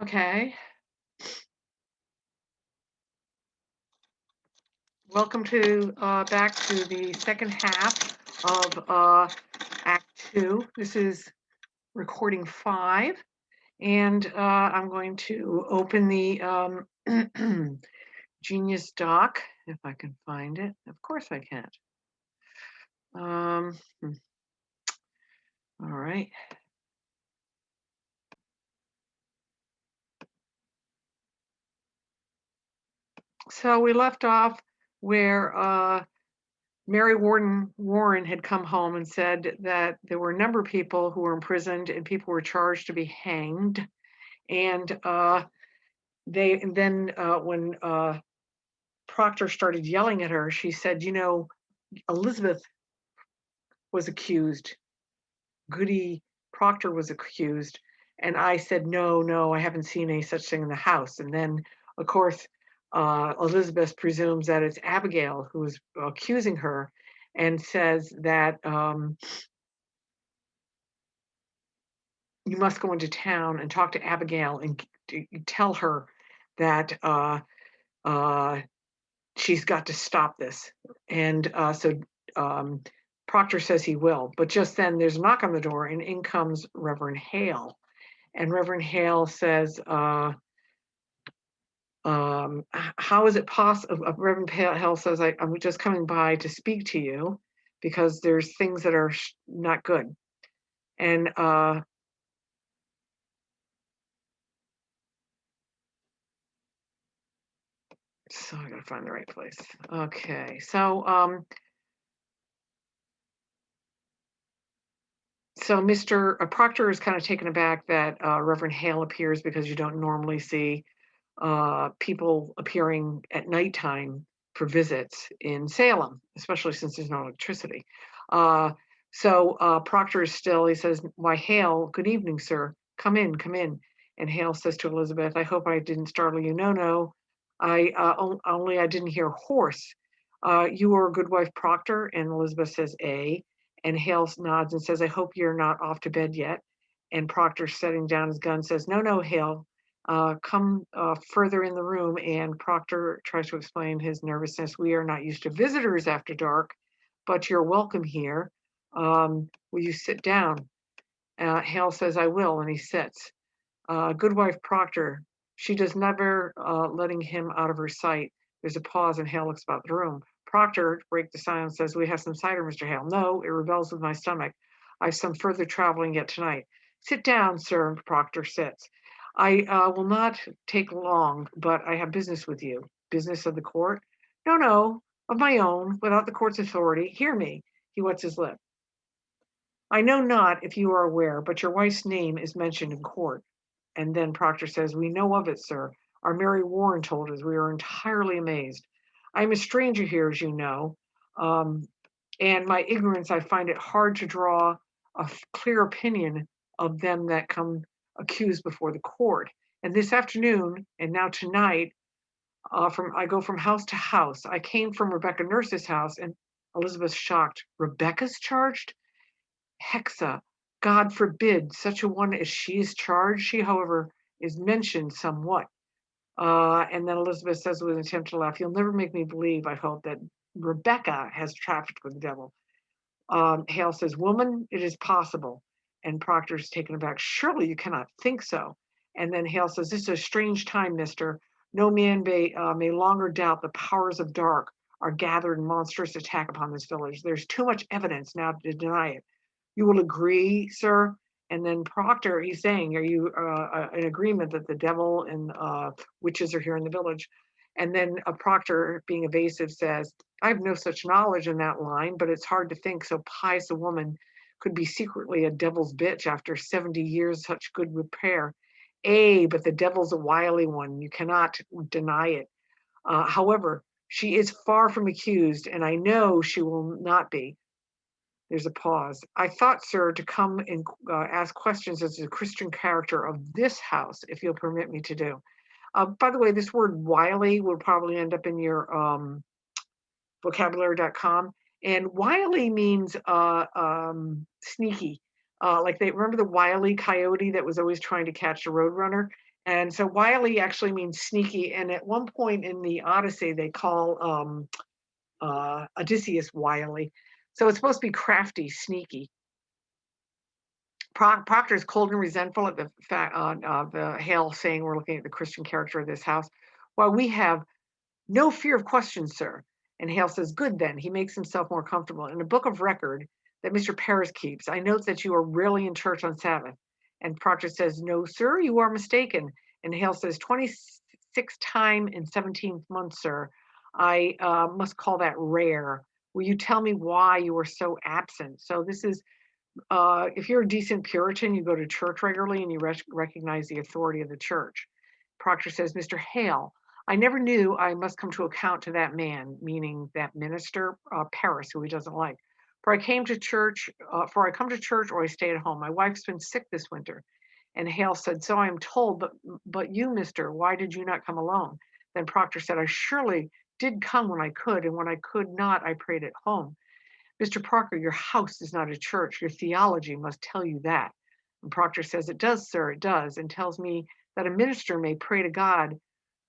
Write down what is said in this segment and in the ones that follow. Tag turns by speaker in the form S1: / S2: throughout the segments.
S1: Okay. Welcome to back to the second half of Act 2. This is recording 5, and I'm going to open the Genius doc if I can find it. Of course I can't. All right. So we left off where Mary Warren had come home and said that there were a number of people who were imprisoned and people were charged to be hanged. And when Proctor started yelling at her, she said, Elizabeth was accused. Goody Proctor was accused. And I said, no, I haven't seen any such thing in the house. And then, of course, Elizabeth presumes that it's Abigail who is accusing her and says that you must go into town and talk to Abigail and tell her that she's got to stop this. And so Proctor says he will. But just then there's a knock on the door and in comes Reverend Hale. And Reverend Hale says, how is it possible? Reverend Hale says, I'm just coming by to speak to you because there's things that are not good. And so I gotta find the right place. Okay, so Mr. Proctor is kind of taken aback that Reverend Hale appears because you don't normally see people appearing at nighttime for visits in Salem, especially since there's no electricity. So Proctor is still, he says, why, Hale, good evening, sir. Come in, come in. And Hale says to Elizabeth, I hope I didn't startle you. No, only I didn't hear horse. You are a good wife, Proctor? And Elizabeth says, and Hale nods and says, I hope you're not off to bed yet. And Proctor, setting down his gun, says, no, Hale, come further in the room. And Proctor tries to explain his nervousness. We are not used to visitors after dark, but you're welcome here. Will you sit down? Hale says, I will, and he sits. Good wife Proctor, she does never letting him out of her sight. There's a pause and Hale looks about the room. Proctor, to break the silence, says, we have some cider, Mr. Hale. No, it rebels with my stomach. I've some further traveling yet tonight. Sit down, sir. Proctor sits. I will not take long, but I have business with you. Business of the court? No, of my own, without the court's authority. Hear me. He wets his lip. I know not if you are aware, but your wife's name is mentioned in court. And then Proctor says, we know of it, sir. Our Mary Warren told us. We are entirely amazed. I am a stranger here, as you know. And my ignorance, I find it hard to draw a clear opinion of them that come accused before the court. And this afternoon, and now tonight, I go from house to house. I came from Rebecca Nurse's house, and Elizabeth's shocked. Rebecca's charged? Hexa, God forbid such a one as she is charged. She, however, is mentioned somewhat. And then Elizabeth says with an attempt to laugh, you'll never make me believe, I hope, that Rebecca has trafficked with the devil. Hale says, woman, it is possible. And Proctor's taken aback. Surely you cannot think so. And then Hale says, this is a strange time, mister. No man may longer doubt the powers of dark are gathered in monstrous attack upon this village. There's too much evidence now to deny it. You will agree, sir? And then Proctor, he's saying, are you in agreement that the devil and witches are here in the village? And then Proctor, being evasive, says, I have no such knowledge in that line, but it's hard to think so pious a woman could be secretly a devil's bitch after 70 years such good repair. But the devil's a wily one. You cannot deny it. However, she is far from accused, and I know she will not be. There's a pause. I thought, sir, to come and ask questions as a Christian character of this house, if you'll permit me to do. By the way, this word wily will probably end up in your vocabulary.com. And wily means sneaky. Like they remember the wily coyote that was always trying to catch the roadrunner. And so wily actually means sneaky. And at one point in the Odyssey, they call Odysseus wily. So it's supposed to be crafty, sneaky. Proctor is cold and resentful at the fact the Hale saying we're looking at the Christian character of this house. While we have no fear of questions, sir. And Hale says, good then. He makes himself more comfortable. In the book of record that Mr. Paris keeps, I note that you are rarely in church on Sabbath. And Proctor says, no, sir, you are mistaken. And Hale says, 26th time in 17th month, sir. I must call that rare. Will you tell me why you are so absent? So this is, if you're a decent Puritan, you go to church regularly and you recognize the authority of the church. Proctor says, Mr. Hale, I never knew I must come to account to that man, meaning that minister, Paris, who he doesn't like. For I come to church or I stay at home. My wife's been sick this winter. And Hale said, so I am told, but you, mister, why did you not come alone? Then Proctor said, I surely did come when I could, and when I could not, I prayed at home. Mr. Parker, your house is not a church. Your theology must tell you that. And Proctor says, it does, sir, it does, and tells me that a minister may pray to God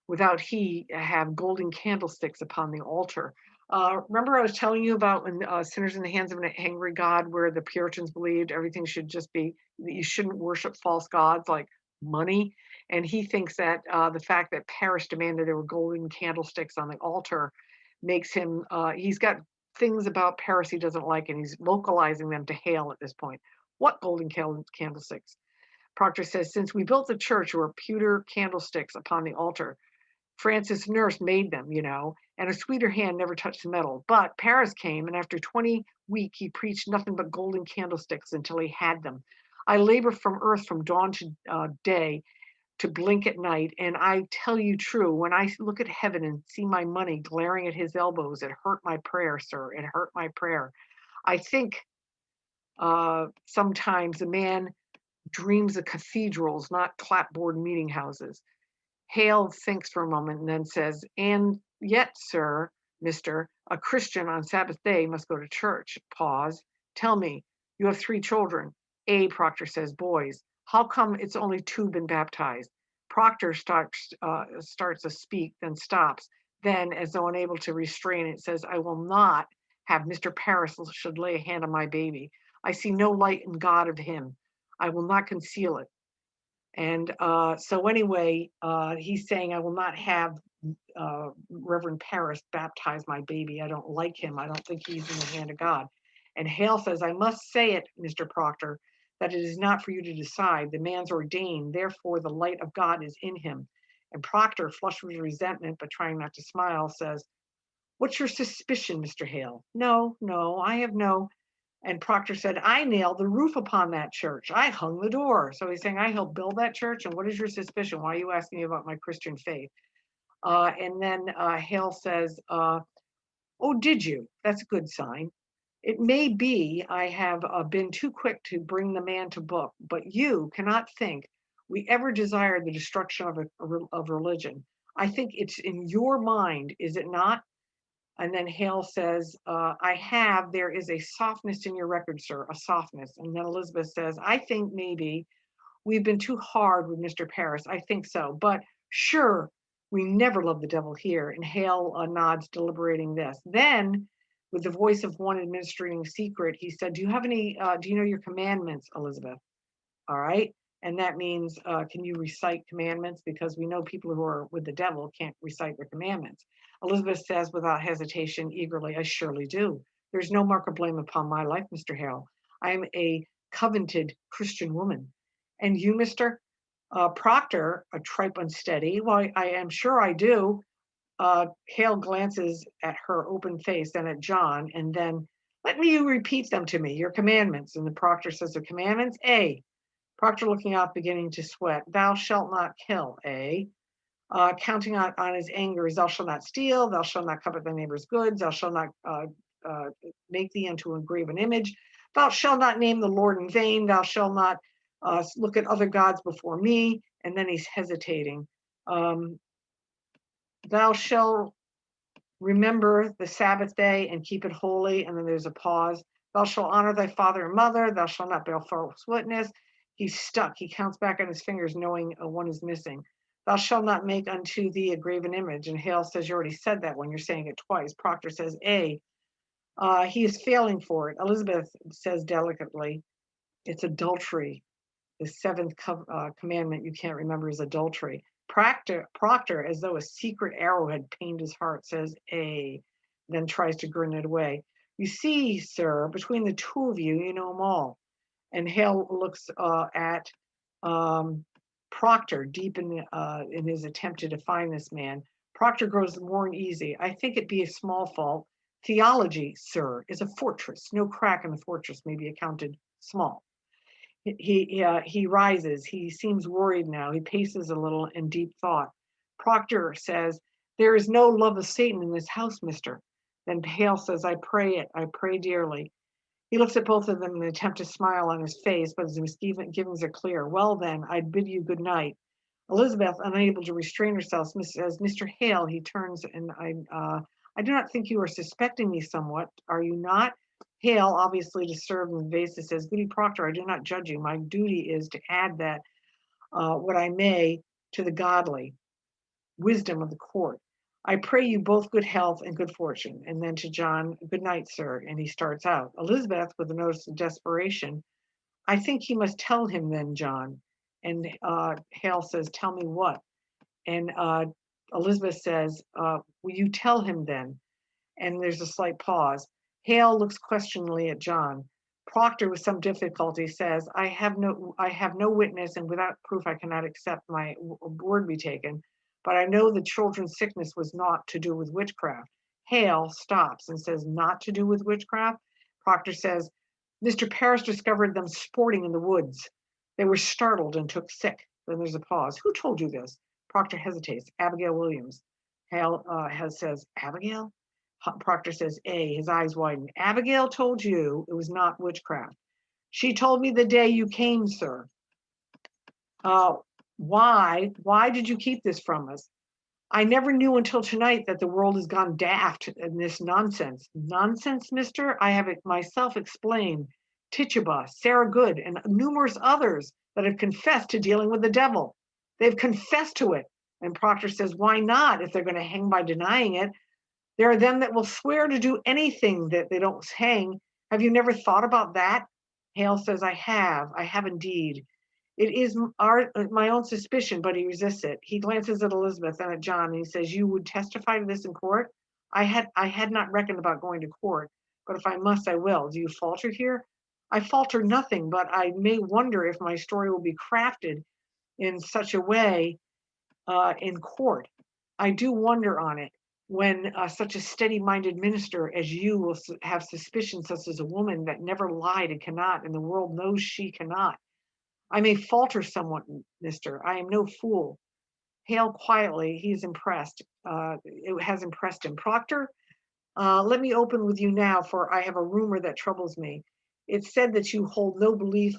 S1: without he have golden candlesticks upon the altar. Remember I was telling you about when Sinners in the Hands of an Angry God, where the Puritans believed everything should just be, you shouldn't worship false gods like money. And he thinks that the fact that Paris demanded there were golden candlesticks on the altar makes him, he's got things about Paris he doesn't like, and he's localizing them to Hale at this point. What golden candlesticks? Proctor says, since we built the church, there were pewter candlesticks upon the altar. Francis Nurse made them, and a sweeter hand never touched the metal. But Paris came, and after 20 weeks, he preached nothing but golden candlesticks until he had them. I labor from earth from dawn to day to blink at night, and I tell you true, when I look at heaven and see my money glaring at his elbows, it hurt my prayer, sir. It hurt my prayer. I think sometimes a man dreams of cathedrals, not clapboard meeting houses. Hale thinks for a moment and then says, and yet, sir, mister, a Christian on Sabbath day must go to church. Pause. Tell me, you have 3 children. Proctor says, boys. How come it's only 2 been baptized? Proctor starts to speak, then stops. Then, as though unable to restrain it, says, I will not have Mr. Paris should lay a hand on my baby. I see no light in God of him. I will not conceal it. And so anyway, he's saying, I will not have Reverend Paris baptize my baby. I don't like him. I don't think he's in the hand of God. And Hale says, I must say it, Mr. Proctor, that it is not for you to decide. The man's ordained, therefore the light of God is in him. And Proctor, flushed with resentment, but trying not to smile, says, what's your suspicion, Mr. Hale? No, I have no. And Proctor said, I nailed the roof upon that church. I hung the door. So he's saying, I helped build that church. And what is your suspicion? Why are you asking me about my Christian faith? And then Hale says, oh, did you? That's a good sign. It may be I have been too quick to bring the man to book, but you cannot think we ever desired the destruction of religion. I think it's in your mind, is it not? And then Hale says, there is a softness in your record, sir, a softness. And then Elizabeth says, I think maybe we've been too hard with Mr. Paris. I think so. But sure, we never love the devil here. And Hale nods, deliberating this. Then, with the voice of one administering secret, he said, do you know your commandments, Elizabeth? All right. And that means, can you recite commandments? Because we know people who are with the devil can't recite their commandments. Elizabeth says without hesitation, eagerly, I surely do. There's no mark of blame upon my life, Mr. Hale. I am a covenanted Christian woman. And you, Mr. Proctor, a tripe unsteady, well, I am sure I do. Hale glances at her open face, then at John, and then, let me you repeat them to me, your commandments. And the Proctor says, the commandments, A. Proctor looking out, beginning to sweat. Thou shalt not kill, counting on his anger is, thou shalt not steal, thou shalt not covet thy neighbor's goods, thou shalt not make thee unto a graven image, thou shalt not name the Lord in vain, thou shalt not look at other gods before me. And then he's hesitating. Thou shalt remember the Sabbath day and keep it holy. And then there's a pause. Thou shalt honor thy father and mother, thou shalt not bear false witness. He's stuck. He counts back on his fingers, knowing one is missing. Thou shalt not make unto thee a graven image. And Hale says, you already said that when you're saying it twice. Proctor says, A. He is failing for it. Elizabeth says delicately, it's adultery. The seventh commandment you can't remember is adultery. Proctor, as though a secret arrow had pained his heart, says, A, then tries to grin it away. You see, sir, between the two of you, you know them all. And Hale looks at Proctor deep in his attempt to define this man. Proctor grows more uneasy. I think it be a small fault. Theology, sir, is a fortress. No crack in the fortress may be accounted small. He rises. He seems worried now. He paces a little in deep thought. Proctor says, there is no love of Satan in this house, mister. Then Hale says, I pray it. I pray dearly. He looks at both of them in an attempt to smile on his face, but his misgivings are clear. Well, then, I'd bid you good night. Elizabeth, unable to restrain herself, says, Mr. Hale, he turns, and I do not think you are suspecting me somewhat. Are you not? Hale, obviously disturbed and evasive, says, Goody Proctor, I do not judge you. My duty is to add that what I may to the godly wisdom of the court. I pray you both good health and good fortune. And then to John, good night, sir. And he starts out. Elizabeth, with a notice of desperation, I think he must tell him then, John. And Hale says, tell me what? And Elizabeth says, will you tell him then? And there's a slight pause. Hale looks questioningly at John. Proctor, with some difficulty, says, I have no witness, and without proof I cannot accept my word be taken. But I know the children's sickness was not to do with witchcraft. Hale stops and says, not to do with witchcraft? Proctor says, Mr. Parris discovered them sporting in the woods. They were startled and took sick. Then there's a pause. Who told you this? Proctor hesitates. Abigail Williams. Hale says, Abigail? Proctor says, A. His eyes widen. Abigail told you it was not witchcraft. She told me the day you came, sir. Why? Why did you keep this from us? I never knew until tonight that the world has gone daft in this nonsense. Nonsense, mister? I have it myself explained. Tituba, Sarah Good, and numerous others that have confessed to dealing with the devil. They've confessed to it. And Proctor says, why not if they're going to hang by denying it? There are them that will swear to do anything that they don't hang. Have you never thought about that? Hale says, I have indeed. It is my own suspicion, but he resists it. He glances at Elizabeth and at John, and he says, you would testify to this in court? I had not reckoned about going to court, but if I must, I will. Do you falter here? I falter nothing, but I may wonder if my story will be crafted in such a way in court. I do wonder on it when such a steady-minded minister as you will have suspicions such as a woman that never lied and cannot, and the world knows she cannot. I may falter somewhat, mister. I am no fool. Hale quietly, he's impressed. It has impressed him. Proctor, let me open with you now, for I have a rumor that troubles me. It's said that you hold no belief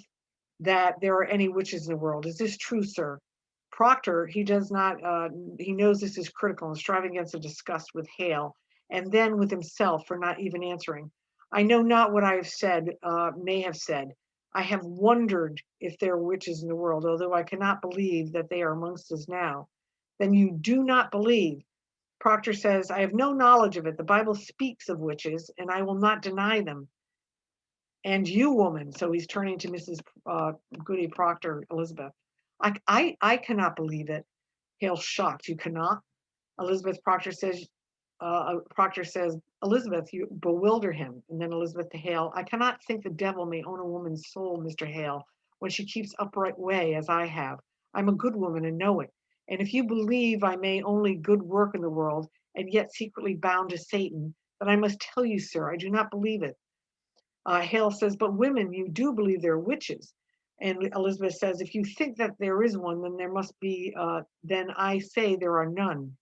S1: that there are any witches in the world. Is this true, sir? Proctor, he does not, he knows this is critical and striving against a disgust with Hale, and then with himself for not even answering. I know not what I have said, may have said. I have wondered if there are witches in the world, although I cannot believe that they are amongst us now. Then you do not believe. Proctor says, I have no knowledge of it. The Bible speaks of witches, and I will not deny them. And you, woman, so he's turning to Mrs. Goody Proctor, Elizabeth. I cannot believe it. Hale's shocked. You cannot? Proctor says, Elizabeth, you bewilder him. And then Elizabeth to Hale, I cannot think the devil may own a woman's soul, Mr. Hale, when she keeps upright way as I have. I'm a good woman and know it. And if you believe I may only good work in the world and yet secretly bound to Satan, then I must tell you, sir, I do not believe it. Hale says, but women, you do believe they're witches. And Elizabeth says, if you think that there is one, then there must be, then I say there are none.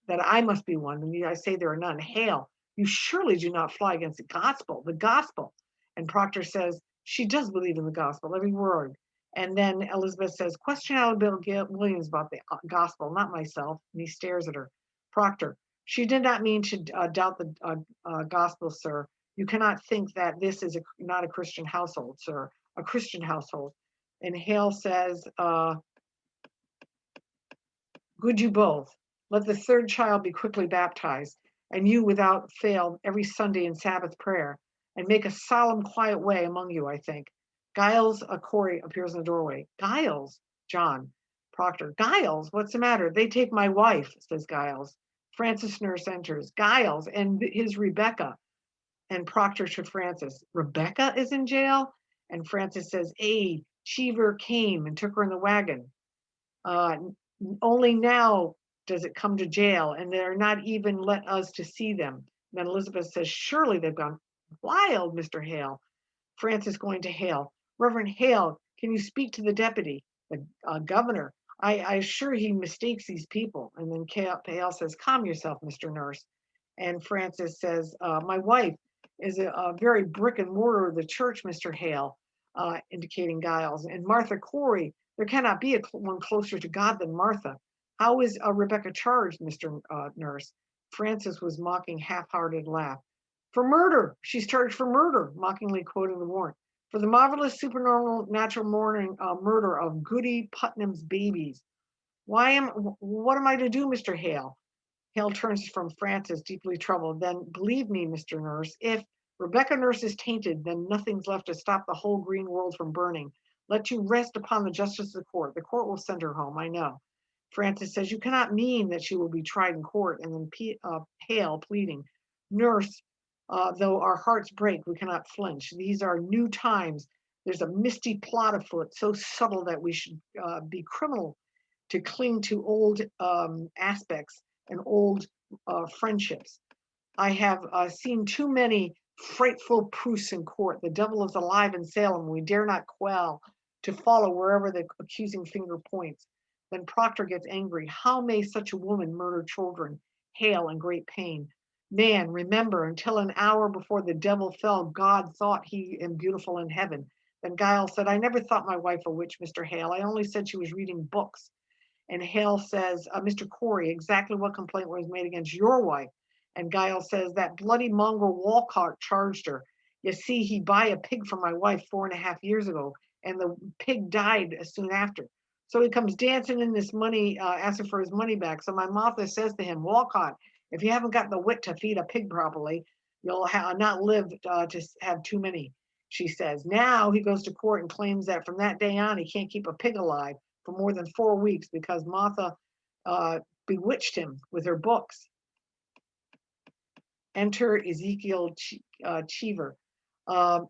S1: That I must be one, and I say there are none. Hale, you surely do not fly against the gospel, the gospel. And Proctor says, she does believe in the gospel, every word. And then Elizabeth says, question Abigail Williams about the gospel, not myself. And he stares at her. Proctor, she did not mean to doubt the gospel, sir. You cannot think that this is not a Christian household, sir, a Christian household. And Hale says, good you both. Let the third child be quickly baptized, and you without fail every Sunday in Sabbath prayer, and make a solemn, quiet way among you, I think. Giles Corey appears in the doorway. Giles, John, Proctor. Giles, what's the matter? They take my wife, says Giles. Francis Nurse enters. Giles and his Rebecca. And Proctor to Francis. Rebecca is in jail? And Francis says, Cheever came and took her in the wagon. Only now does it come to jail, and they're not even let us to see them. Then Elizabeth says, surely they've gone wild, Mr. Hale. Francis going to Hale. Reverend Hale, can you speak to the deputy, the governor? I assure he mistakes these people. And then Hale says, calm yourself, Mr. Nurse. And Francis says, my wife is a very brick and mortar of the church, Mr. Hale, indicating Giles. And Martha Corey, there cannot be one closer to God than Martha. How is Rebecca charged, Mr. Nurse? Francis was mocking half-hearted laugh. For murder, she's charged for murder, mockingly quoting the warrant. For the marvelous supernormal natural murder of Goody Putnam's babies. What am I to do, Mr. Hale? Hale turns from Francis, deeply troubled. Then, believe me, Mr. Nurse, if Rebecca Nurse is tainted, then nothing's left to stop the whole green world from burning. Let you rest upon the justice of the court. The court will send her home, I know. Francis says, you cannot mean that she will be tried in court. And then Hale pleading, Nurse, though our hearts break, we cannot flinch. These are new times. There's a misty plot afoot, so subtle that we should be criminal to cling to old aspects and old friendships. I have seen too many frightful proofs in court. The devil is alive in Salem. We dare not quell to follow wherever the accusing finger points. Then Proctor gets angry. How may such a woman murder children? Hale in great pain. Man, remember, until an hour before the devil fell, God thought he am beautiful in heaven. Then Giles said, I never thought my wife a witch, Mr. Hale. I only said she was reading books. And Hale says, Mr. Corey, exactly what complaint was made against your wife? And Giles says, that bloody mongrel Walcott charged her. You see, he buy a pig for my wife 4.5 years ago, and the pig died soon after. So he comes dancing in this money, asking for his money back. So my Martha says to him, Walcott, if you haven't got the wit to feed a pig properly, you'll not live to have too many, she says. Now he goes to court and claims that from that day on, he can't keep a pig alive for more than 4 weeks because Martha bewitched him with her books. Enter Ezekiel Cheever. A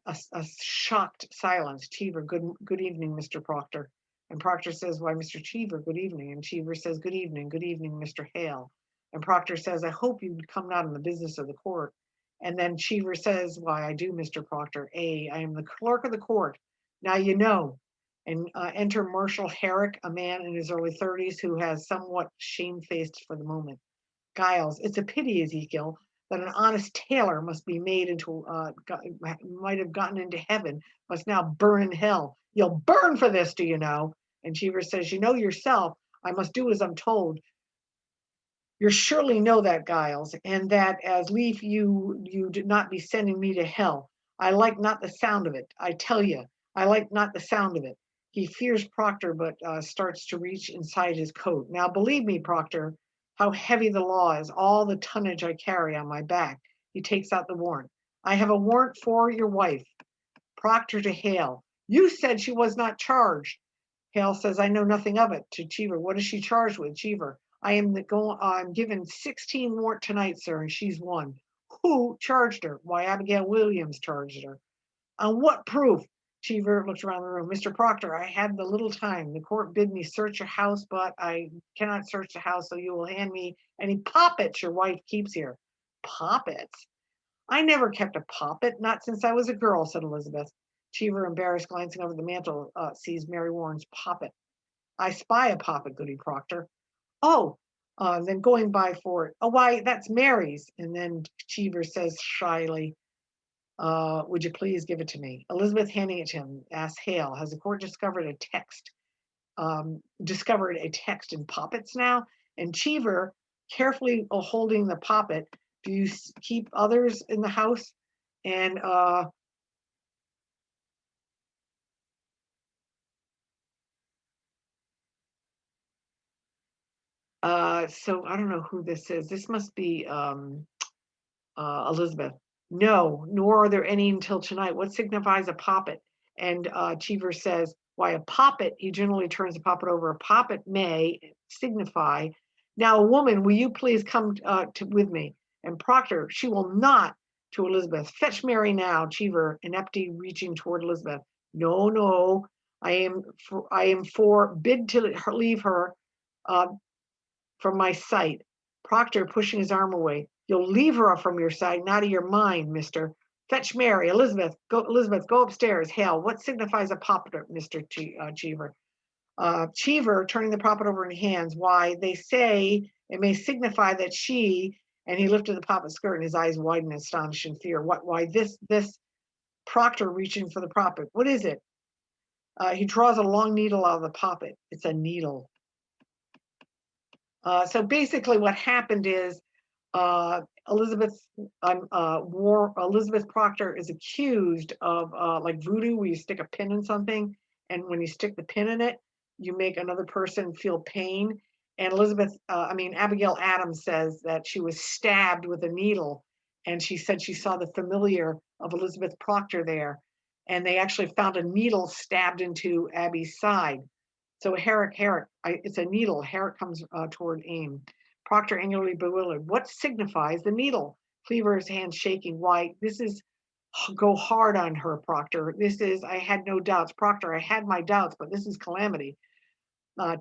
S1: shocked silence. Cheever, good evening, Mr. Proctor. And Proctor says, why, Mr. Cheever, good evening. And Cheever says, good evening, Mr. Hale. And Proctor says, I hope you come not in the business of the court. And then Cheever says, why, I do, Mr. Proctor. I am the clerk of the court. Now you know. And enter Marshall Herrick, a man in his early 30s who has somewhat shamefaced for the moment. Giles, it's a pity, Ezekiel, that an honest tailor must be made into, might have gotten into heaven, must now burn in hell. You'll burn for this, do you know? And Cheever says, you know yourself, I must do as I'm told. You surely know that, Giles, and that as lief you did not be sending me to hell. I like not the sound of it. I tell you, I like not the sound of it. He fears Proctor, but starts to reach inside his coat. Now, believe me, Proctor, how heavy the law is, all the tonnage I carry on my back. He takes out the warrant. I have a warrant for your wife. Proctor to Hale. You said she was not charged. Hale says, I know nothing of it. To Cheever, what is she charged with? Cheever, I'm given 16 warrant tonight, sir, and she's one. Who charged her? Why, Abigail Williams charged her. On what proof? Cheever looks around the room. Mr. Proctor, I had the little time. The court bid me search your house, but I cannot search the house, so you will hand me any poppets your wife keeps here. Poppets? I never kept a poppet, not since I was a girl, said Elizabeth. Cheever, embarrassed, glancing over the mantel, sees Mary Warren's poppet. I spy a poppet, Goody Proctor. Oh, then going by for it. Oh, why, that's Mary's. And then Cheever says shyly, would you please give it to me? Elizabeth handing it to him, asks Hale, has the court discovered a text in poppets now? And Cheever, carefully holding the poppet, do you keep others in the house? And So I don't know who this is. This must be Elizabeth. No, nor are there any until tonight. What signifies a poppet? And Cheever says, why a poppet, he generally turns the poppet over. A poppet may signify, now a woman, will you please come with me? And Proctor, she will not, to Elizabeth. Fetch Mary now, Cheever, ineptly reaching toward Elizabeth. No, no, I am forbid to leave her uh, from my sight. Proctor pushing his arm away. You'll leave her from your sight, not of your mind, mister. Fetch Mary. Elizabeth, go upstairs. Hale, what signifies a poppet, Mr. Cheever? Cheever, turning the poppet over in hands. Why, they say it may signify that she, and he lifted the poppet skirt and his eyes widened in astonishing fear. Why, this Proctor reaching for the poppet. What is it? He draws a long needle out of the poppet. It's a needle. So basically what happened is uh, Elizabeth Elizabeth Proctor is accused of like voodoo, where you stick a pin in something, and when you stick the pin in it, you make another person feel pain. And Abigail Adams says that she was stabbed with a needle, and she said she saw the familiar of Elizabeth Proctor there, and they actually found a needle stabbed into Abby's side. So Herrick, it's a needle. Herrick comes toward aim. Proctor angrily bewildered. What signifies the needle? Cleaver's hand shaking. Why, this is, go hard on her, Proctor. This is, I had no doubts. Proctor, I had my doubts, but this is calamity.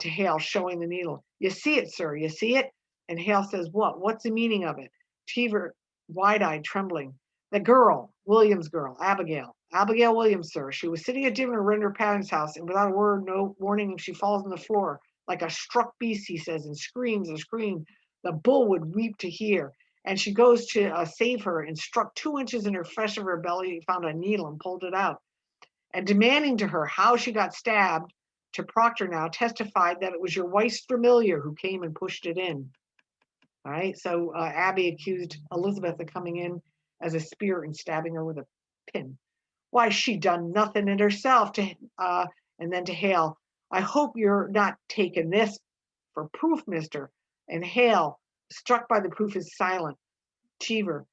S1: To Hale, showing the needle. You see it, sir, you see it? And Hale says, what? What's the meaning of it? Cheever, wide-eyed, trembling. The girl, Williams' girl, Abigail Williams, sir. She was sitting at dinner in her parents' house, and without a word, no warning, she falls on the floor like a struck beast, he says, and screams and screams. The bull would weep to hear. And she goes to save her and struck 2 inches in her flesh of her belly, found a needle and pulled it out. And demanding to her how she got stabbed, to Proctor now, testified that it was your wife's familiar who came and pushed it in. All right, so Abby accused Elizabeth of coming in as a spear and stabbing her with a pin. Why, she done nothing in herself. And then to Hale, I hope you're not taking this for proof, mister. And Hale, struck by the proof, is silent. Cheever,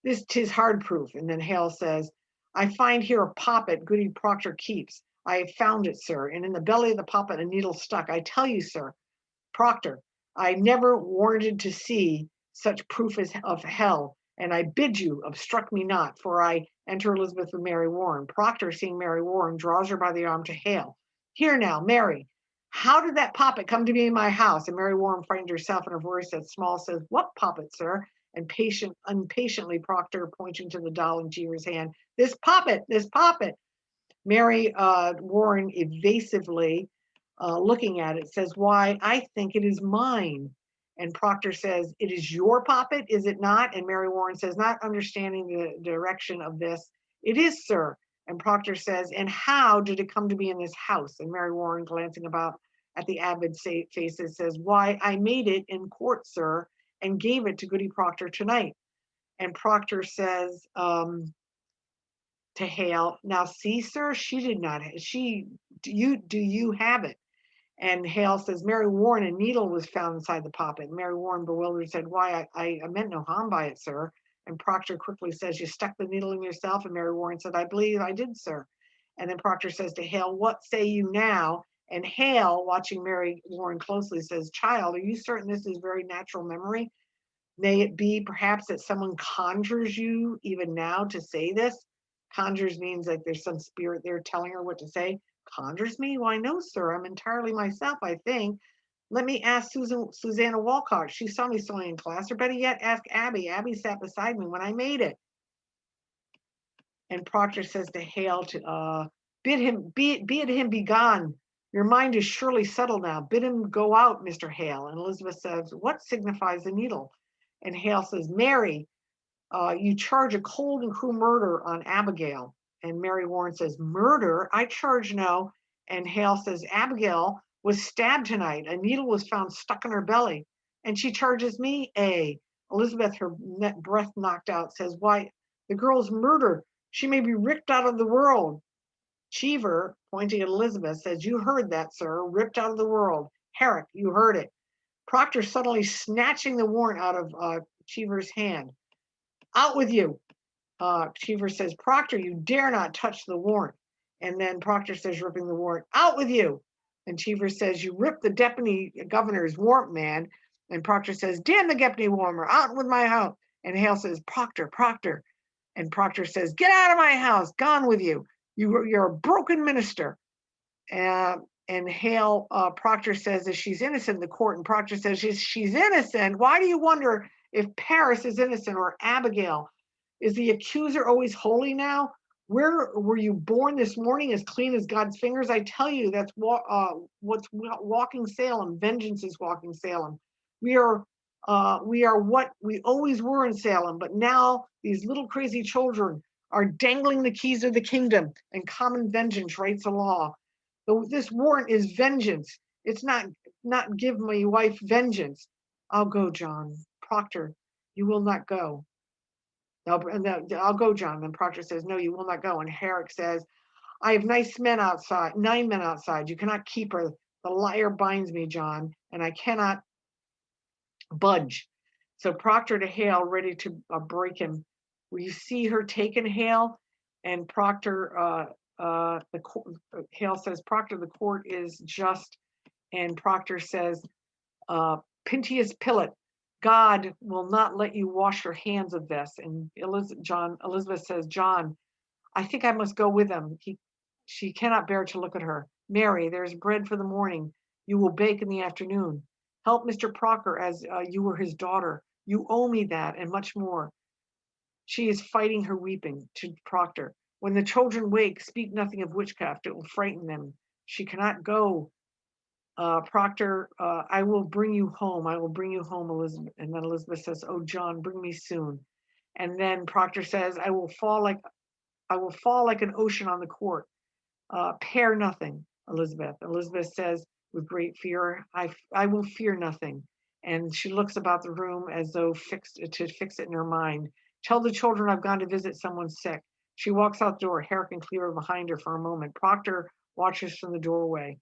S1: this 'tis hard proof. And then Hale says, I find here a poppet Goody Proctor keeps. I have found it, sir, and in the belly of the poppet a needle stuck. I tell you, sir, Proctor, I never warranted to see such proof of hell, and I bid you obstruct me not, for I enter Elizabeth with Mary Warren. Proctor, seeing Mary Warren, draws her by the arm to Hale. Here now, Mary, how did that poppet come to be in my house? And Mary Warren frightened herself, and her voice that's small says, what poppet, sir? And impatiently Proctor, pointing to the doll in Cheever's hand, this poppet. Mary Warren evasively looking at it says, why, I think it is mine. And Proctor says, it is your poppet, is it not? And Mary Warren says, not understanding the direction of this, it is, sir. And Proctor says, and how did it come to be in this house? And Mary Warren, glancing about at the avid faces, says, why, I made it in court, sir, and gave it to Goody Proctor tonight. And Proctor says, to Hale, now see, sir, she did not, do you have it? And Hale says, Mary Warren, a needle was found inside the poppet. Mary Warren, bewildered, said, why, I meant no harm by it, sir. And Proctor quickly says, you stuck the needle in yourself? And Mary Warren said, I believe I did, sir. And then Proctor says to Hale, what say you now? And Hale, watching Mary Warren closely, says, child, are you certain this is very natural memory? May it be perhaps that someone conjures you even now to say this? Conjures means like there's some spirit there telling her what to say. Conjures me? Why, no, sir. I'm entirely myself, I think. Let me ask Susanna Walcott. She saw me sewing in class. Or better yet, ask Abby. Abby sat beside me when I made it. And Proctor says to Hale to bid him be gone. Your mind is surely settled now. Bid him go out, Mr. Hale. And Elizabeth says, what signifies the needle? And Hale says, Mary, you charge a cold and cruel murder on Abigail. And Mary Warren says, murder? I charge no. And Hale says, Abigail was stabbed tonight. A needle was found stuck in her belly. And she charges me? Elizabeth, her breath knocked out, says, why, the girl's murder. She may be ripped out of the world. Cheever, pointing at Elizabeth, says, you heard that, sir, ripped out of the world. Herrick, you heard it. Proctor suddenly snatching the warrant out of Cheever's hand. Out with you. Cheever says, Proctor, you dare not touch the warrant. And then Proctor says, ripping the warrant, out with you. And Cheever says, you ripped the deputy governor's warrant, man. And Proctor says, damn the deputy warmer, out with my house. And Hale says, Proctor, Proctor. And Proctor says, get out of my house, gone with you. You're a broken minister. And Hale, Proctor says that she's innocent in the court, and Proctor says she's innocent. Why do you wonder if Paris is innocent or Abigail? Is the accuser always holy now? Where were you born this morning, as clean as God's fingers? I tell you, that's what's walking Salem. Vengeance is walking Salem. We are what we always were in Salem, but now these little crazy children are dangling the keys of the kingdom, and common vengeance writes a law. This warrant is vengeance. It's not give my wife vengeance. I'll go, John. Proctor, you will not go. I'll go, John. Then Proctor says, no, you will not go. And Herrick says, I have 9 men outside. You cannot keep her. The liar binds me, John, and I cannot budge. So Proctor to Hale, ready to break him. Will you see her taken, Hale? And Proctor, Hale says, Proctor, the court is just. And Proctor says, Pintius Pilate, God will not let you wash your hands of this. And Elizabeth says, John, I think I must go with him. She cannot bear to look at her. Mary, there's bread for the morning. You will bake in the afternoon. Help Mr. Proctor as you were his daughter. You owe me that and much more. She is fighting her weeping to Proctor. When the children wake, speak nothing of witchcraft. It will frighten them. She cannot go. Proctor, I will bring you home. I will bring you home, Elizabeth. And then Elizabeth says, oh, John, bring me soon. And then Proctor says, I will fall like an ocean on the court. Pair nothing, Elizabeth. Elizabeth says with great fear, I will fear nothing. And she looks about the room as though to fix it in her mind. Tell the children I've gone to visit someone sick. She walks out the door, Herrick and Cleaver behind her for a moment. Proctor watches from the doorway.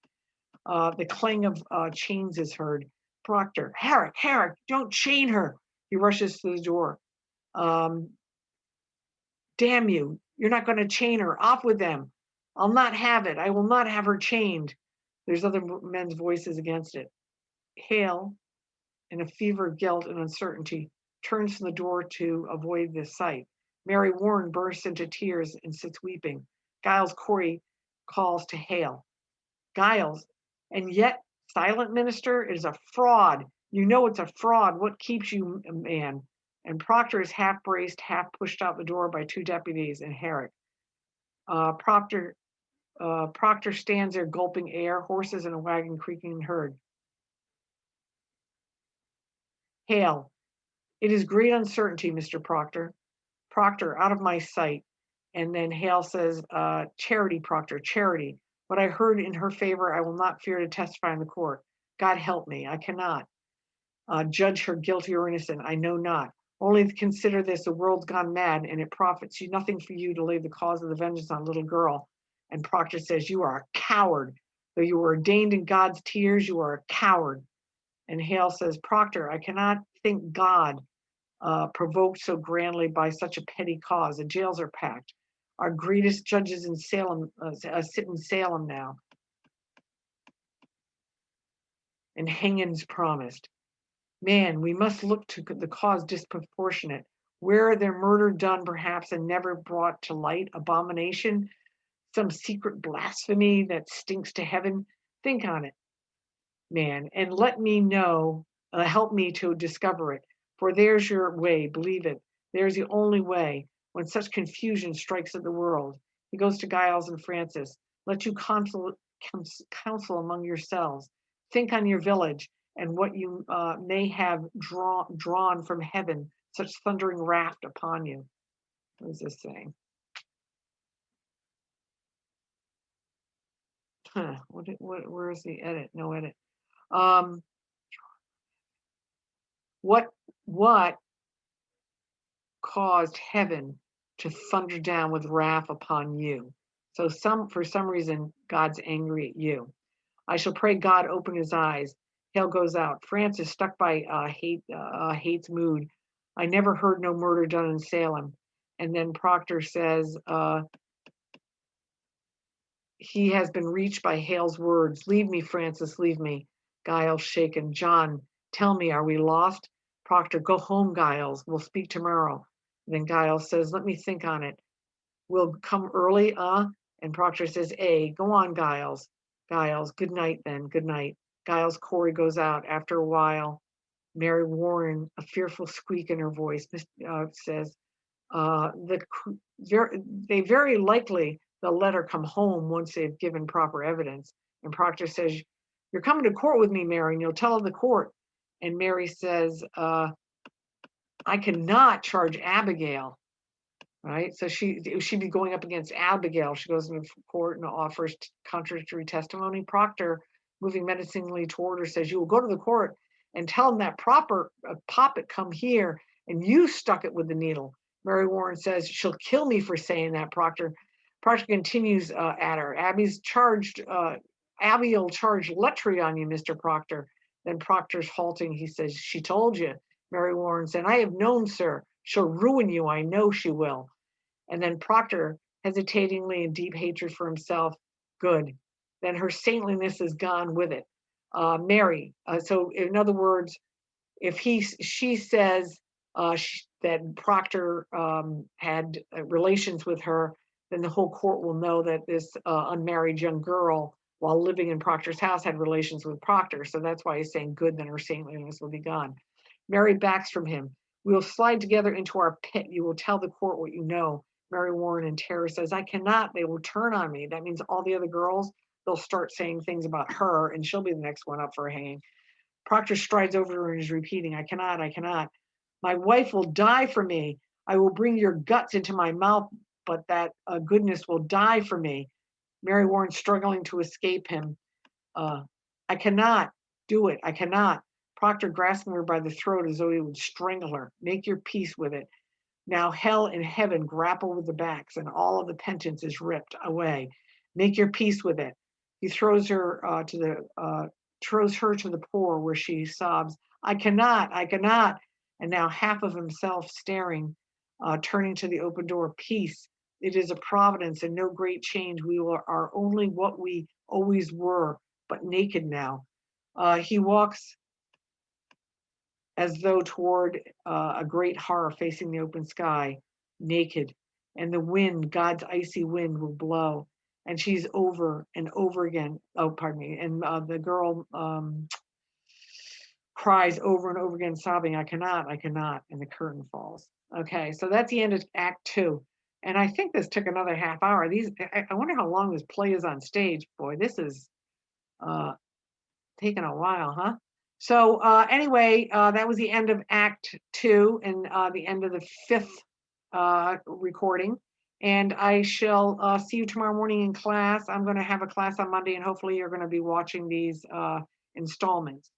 S1: The clang of chains is heard. Proctor, Herrick, don't chain her. He rushes to the door. Damn you, you're not going to chain her. Off with them. I'll not have it. I will not have her chained. There's other men's voices against it. Hale, in a fever of guilt and uncertainty, turns from the door to avoid this sight. Mary Warren bursts into tears and sits weeping. Giles Corey calls to Hale. Giles, and yet, silent minister, it is a fraud. You know it's a fraud. What keeps you, man? And Proctor is half braced, half pushed out the door by 2 deputies and Herrick. Proctor stands there gulping air, horses in a wagon creaking and herd. Hale, it is great uncertainty, Mr. Proctor. Proctor, out of my sight. And then Hale says, charity, Proctor, charity. What I heard in her favor, I will not fear to testify in the court. God help me, I cannot judge her guilty or innocent. I know not. Only consider this, the world's gone mad, and it profits you nothing for you to lay the cause of the vengeance on a little girl. And Proctor says, you are a coward. Though you were ordained in God's tears, you are a coward. And Hale says, Proctor, I cannot think God provoked so grandly by such a petty cause. The jails are packed. Our greatest judges in Salem sit in Salem now. And hangings promised. Man, we must look to the cause disproportionate. Where their murder done, perhaps, and never brought to light, abomination, some secret blasphemy that stinks to heaven. Think on it, man, and let me know, help me to discover it. For there's your way, believe it. There's the only way when such confusion strikes at the world. He goes to Giles and Francis. Let you counsel among yourselves. Think on your village and what you may have drawn from heaven, such thundering wrath upon you. What is this saying? Where is the edit? No edit. What caused heaven to thunder down with wrath upon you? So for some reason, God's angry at you. I shall pray God open his eyes. Hale goes out. Francis, stuck by Hate's mood. I never heard no murder done in Salem. And then Proctor says, he has been reached by Hale's words. Leave me, Francis, leave me. Giles shaken. John, tell me, are we lost? Proctor, go home, Giles. We'll speak tomorrow. And then Giles says, let me think on it. We'll come early, And Proctor says, go on, Giles. Giles, good night then, good night. Giles Corey goes out. After a while, Mary Warren, a fearful squeak in her voice, says, they very likely they'll let her come home once they've given proper evidence. And Proctor says, you're coming to court with me, Mary, and you'll tell the court. And Mary says, I cannot charge Abigail. Right, so she'd be going up against Abigail. She goes into court and offers contradictory testimony. Proctor, moving menacingly toward her, says, you will go to the court and tell them that Poppet come here and you stuck it with the needle. Mary Warren says, she'll kill me for saying that, Proctor. Proctor continues at her. Abby'll charge lechery on you, Mr. Proctor. Then Proctor's halting. He says, she told you. Mary Warren said, I have known, sir. She'll ruin you. I know she will. And then Proctor, hesitatingly in deep hatred for himself, good. Then her saintliness is gone with it. Mary. So in other words, if she says that Proctor had relations with her, then the whole court will know that this unmarried young girl, while living in Proctor's house, had relations with Proctor. So that's why he's saying good, then her saintliness will be gone. Mary backs from him. We will slide together into our pit. You will tell the court what you know. Mary Warren in terror says, I cannot. They will turn on me. That means all the other girls, they'll start saying things about her, and she'll be the next one up for a hanging. Proctor strides over to her and is repeating, I cannot, I cannot. My wife will die for me. I will bring your guts into my mouth, but that goodness will die for me. Mary Warren struggling to escape him. I cannot do it. I cannot. Proctor grasping her by the throat as though he would strangle her. Make your peace with it. Now hell and heaven grapple with the backs, and all of the penance is ripped away. Make your peace with it. He throws her to the poor, where she sobs, I cannot, I cannot. And now half of himself staring, turning to the open door. Peace. It is a providence and no great change. We are only what we always were, but naked now. He walks as though toward a great horror facing the open sky, naked. And the wind, God's icy wind, will blow. And she's over and over again. Oh, pardon me. And the girl cries over and over again, sobbing, I cannot, I cannot. And the curtain falls. Okay, so that's the end of Act 2. And I think this took another half hour. I wonder how long this play is on stage. Boy, this is taking a while, huh? So anyway, that was the end of Act 2 and the end of the 5th recording. And I shall see you tomorrow morning in class. I'm going to have a class on Monday, and hopefully you're going to be watching these installments.